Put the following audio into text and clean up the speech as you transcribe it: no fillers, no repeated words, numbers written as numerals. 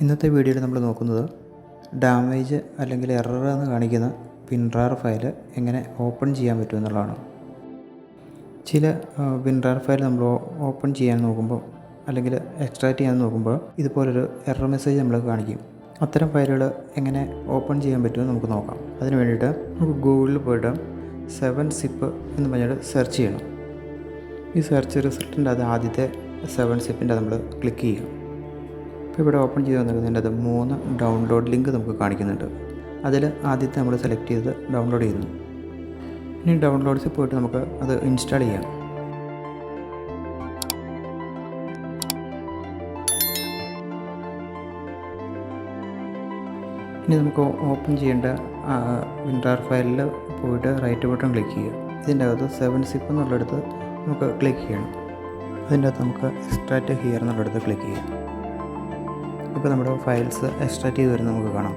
ഇന്നത്തെ വീഡിയോയിൽ നമ്മൾ നോക്കുന്നത് ഡാമേജ് അല്ലെങ്കിൽ എറർ എന്ന് കാണിക്കുന്ന winrar ഫയൽ എങ്ങനെ ഓപ്പൺ ചെയ്യാൻ പറ്റുമെന്നുള്ളതാണ്. ചില winrar ഫയൽ നമ്മൾ ഓപ്പൺ ചെയ്യാൻ നോക്കുമ്പോൾ അല്ലെങ്കിൽ എക്സ്ട്രാക്റ്റ് ചെയ്യാൻ നോക്കുമ്പോൾ ഇതുപോലൊരു എറർ മെസ്സേജ് നമ്മൾ കാണിക്കും. അത്തരം ഫയലുകൾ എങ്ങനെ ഓപ്പൺ ചെയ്യാൻ പറ്റുമെന്ന് നമുക്ക് നോക്കാം. അതിന് വേണ്ടിയിട്ട് നമുക്ക് ഗൂഗിളിൽ പോയിട്ട് 7zip എന്ന് പറഞ്ഞിട്ട് സെർച്ച് ചെയ്യണം. ഈ സെർച്ച് റിസൾട്ടിൻ്റെ അത് ആദ്യത്തെ 7zipൻ്റെ നമ്മൾ ക്ലിക്ക് ചെയ്യുക. ഇപ്പോൾ ഇവിടെ ഓപ്പൺ ചെയ്ത് വന്നിരിക്കുന്നതിൻ്റെ അത് 3 ഡൗൺലോഡ് ലിങ്ക് നമുക്ക് കാണിക്കുന്നുണ്ട്. അതിൽ ആദ്യത്തെ നമ്മൾ സെലക്ട് ചെയ്ത് ഡൗൺലോഡ് ചെയ്യുന്നു. ഇനി ഡൗൺലോഡ്സിൽ പോയിട്ട് നമുക്ക് അത് ഇൻസ്റ്റാൾ ചെയ്യാം. ഇനി നമുക്ക് ഓപ്പൺ ചെയ്യേണ്ട winrar ഫയലിൽ പോയിട്ട് റൈറ്റ് ബട്ടൺ ക്ലിക്ക് ചെയ്യുക. ഇതിൻ്റെ അകത്ത് 7zip എന്നുള്ളിടത്ത് നമുക്ക് ക്ലിക്ക് ചെയ്യണം. അതിൻ്റെ അകത്ത് നമുക്ക് എക്സ്ട്രാക്റ്റ് ഹിയർ എന്നുള്ളിടത്ത് ക്ലിക്ക് ചെയ്യാം. ഇപ്പോൾ നമ്മുടെ ഫയൽസ് എക്സ്ട്രാക്റ്റ് ചെയ്ത് വരുന്നത് നമുക്ക് കാണാം.